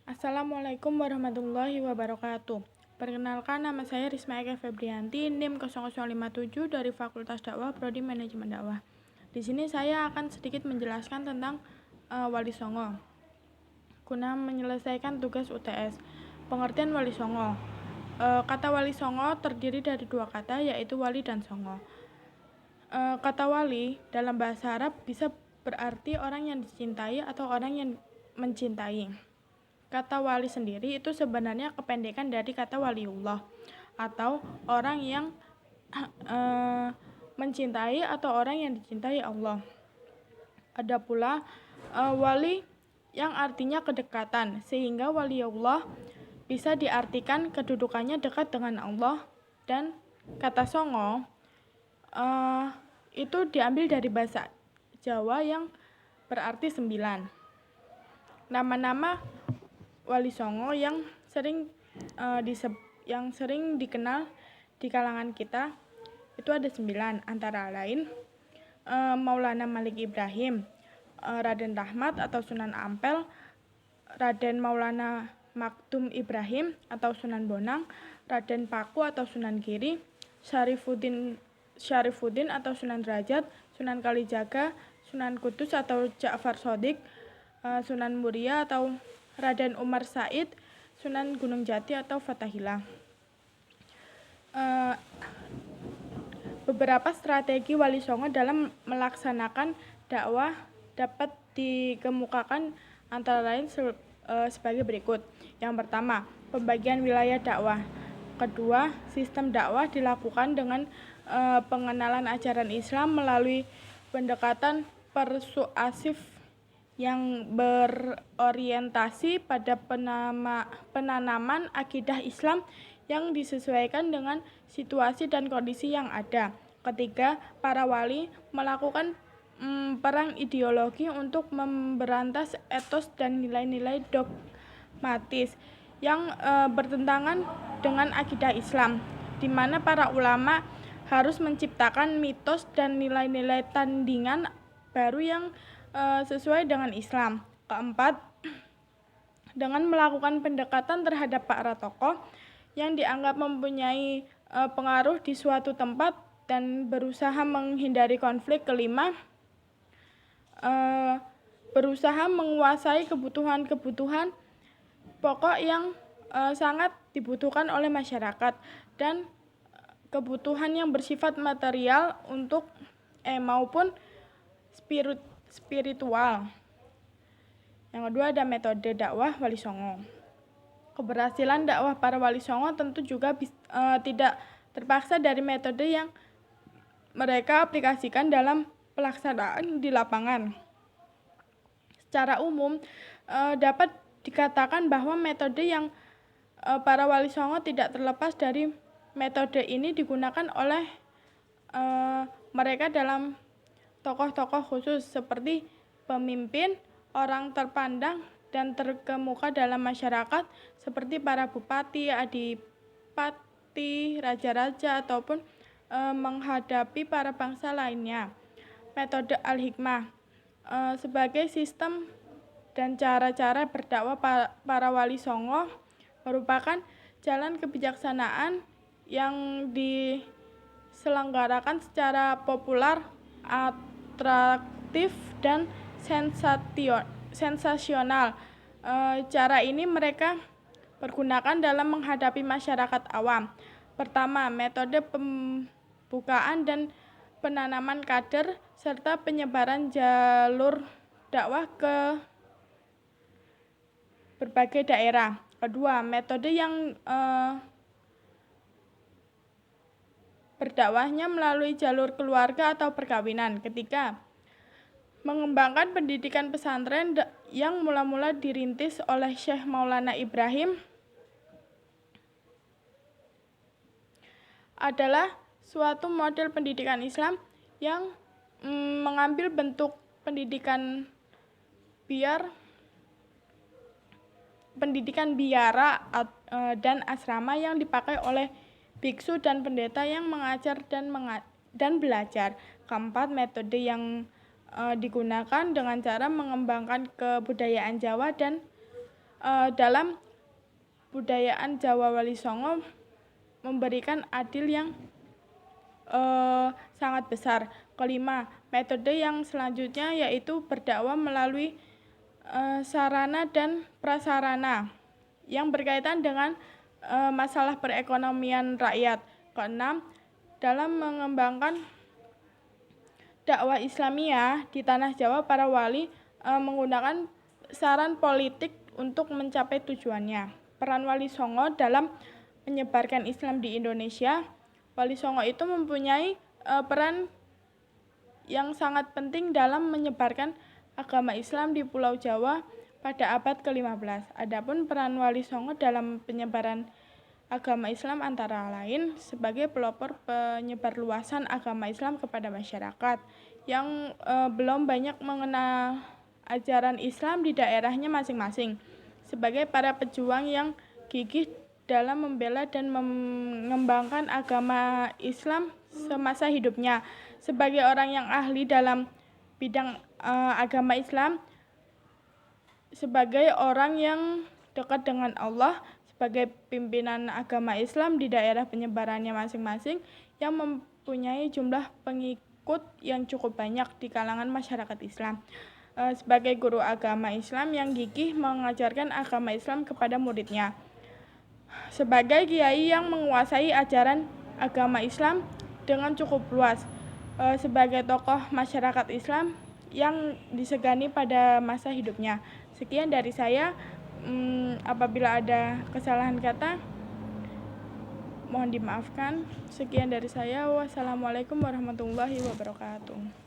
Assalamualaikum warahmatullahi wabarakatuh. Perkenalkan, nama saya Risma Eka Febrianti, NIM 0057 dari Fakultas Dakwah Prodi Manajemen Dakwah. Di sini saya akan sedikit menjelaskan tentang Wali Songo guna menyelesaikan tugas UTS. Pengertian Wali Songo. Kata Wali Songo terdiri dari dua kata, yaitu wali dan songo. Kata wali dalam bahasa Arab bisa berarti orang yang dicintai atau orang yang mencintai. Kata wali sendiri itu sebenarnya kependekan dari kata waliullah atau orang yang mencintai atau orang yang dicintai Allah. Ada pula wali yang artinya kedekatan, sehingga waliullah bisa diartikan kedudukannya dekat dengan Allah. Dan kata songo itu diambil dari bahasa Jawa yang berarti 9. Nama-nama Wali Songo yang sering dikenal di kalangan kita itu ada 9, antara lain Maulana Malik Ibrahim, Raden Rahmat atau Sunan Ampel, Raden Maulana Maktum Ibrahim atau Sunan Bonang, Raden Paku atau Sunan Giri, Syarifuddin atau Sunan Derajat, Sunan Kalijaga, Sunan Kudus atau Ja'far Shodiq, Sunan Muria atau Raden Umar Said, Sunan Gunung Jati atau Fathahillah. Beberapa strategi Wali Songo dalam melaksanakan dakwah dapat dikemukakan antara lain sebagai berikut. Yang pertama, pembagian wilayah dakwah. Kedua, sistem dakwah dilakukan dengan pengenalan ajaran Islam melalui pendekatan persuasif yang berorientasi pada penanaman akidah Islam yang disesuaikan dengan situasi dan kondisi yang ada. Ketiga, para wali melakukan perang ideologi untuk memberantas etos dan nilai-nilai dogmatis yang bertentangan dengan akidah Islam, di mana para ulama harus menciptakan mitos dan nilai-nilai tandingan baru yang sesuai dengan Islam. Keempat, dengan melakukan pendekatan terhadap para tokoh yang dianggap mempunyai pengaruh di suatu tempat dan berusaha menghindari konflik. Kelima, berusaha menguasai kebutuhan-kebutuhan pokok yang sangat dibutuhkan oleh masyarakat dan kebutuhan yang bersifat material maupun spiritual. Yang kedua ada metode dakwah Wali Songo. Keberhasilan dakwah para Wali Songo tentu juga tidak terpaksa dari metode yang mereka aplikasikan dalam pelaksanaan di lapangan. Secara umum dapat dikatakan bahwa metode yang para Wali Songo tidak terlepas dari metode ini digunakan oleh mereka dalam tokoh-tokoh khusus seperti pemimpin, orang terpandang dan terkemuka dalam masyarakat seperti para bupati, adipati, raja-raja ataupun menghadapi para bangsa lainnya. Metode Al-Hikmah sebagai sistem dan cara-cara berdakwah para Wali Songo merupakan jalan kebijaksanaan yang diselenggarakan secara populer, atraktif dan sensasional. Cara ini mereka pergunakan dalam menghadapi masyarakat awam. Pertama, metode pembukaan dan penanaman kader serta penyebaran jalur dakwah ke berbagai daerah. Kedua, metode yang berdakwahnya melalui jalur keluarga atau perkawinan. Ketiga, mengembangkan pendidikan pesantren yang mula-mula dirintis oleh Syekh Maulana Ibrahim adalah suatu model pendidikan Islam yang mengambil bentuk pendidikan biara dan asrama yang dipakai oleh biksu dan pendeta yang mengajar dan belajar. Keempat, metode yang digunakan dengan cara mengembangkan kebudayaan Jawa dan dalam budayaan Jawa Wali Songo memberikan adil yang sangat besar. Kelima, metode yang selanjutnya yaitu berdakwah melalui sarana dan prasarana yang berkaitan dengan masalah perekonomian rakyat. Keenam, dalam mengembangkan dakwah Islamiyah di tanah Jawa, para wali menggunakan saran politik untuk mencapai tujuannya. Peran Wali Songo dalam menyebarkan Islam di Indonesia. Wali Songo itu mempunyai peran yang sangat penting dalam menyebarkan agama Islam di Pulau Jawa pada abad ke-15. Adapun peran Wali Songo dalam penyebaran agama Islam antara lain sebagai pelopor penyebarluasan agama Islam kepada masyarakat yang belum banyak mengenal ajaran Islam di daerahnya masing-masing, sebagai para pejuang yang gigih dalam membela dan mengembangkan agama Islam semasa hidupnya, sebagai orang yang ahli dalam bidang agama Islam, sebagai orang yang dekat dengan Allah, sebagai pimpinan agama Islam di daerah penyebarannya masing-masing yang mempunyai jumlah pengikut yang cukup banyak di kalangan masyarakat Islam, sebagai guru agama Islam yang gigih mengajarkan agama Islam kepada muridnya, sebagai kiai yang menguasai ajaran agama Islam dengan cukup luas, sebagai tokoh masyarakat Islam yang disegani pada masa hidupnya. Sekian dari saya. Apabila ada kesalahan kata, mohon dimaafkan. Sekian dari saya. Wassalamualaikum warahmatullahi wabarakatuh.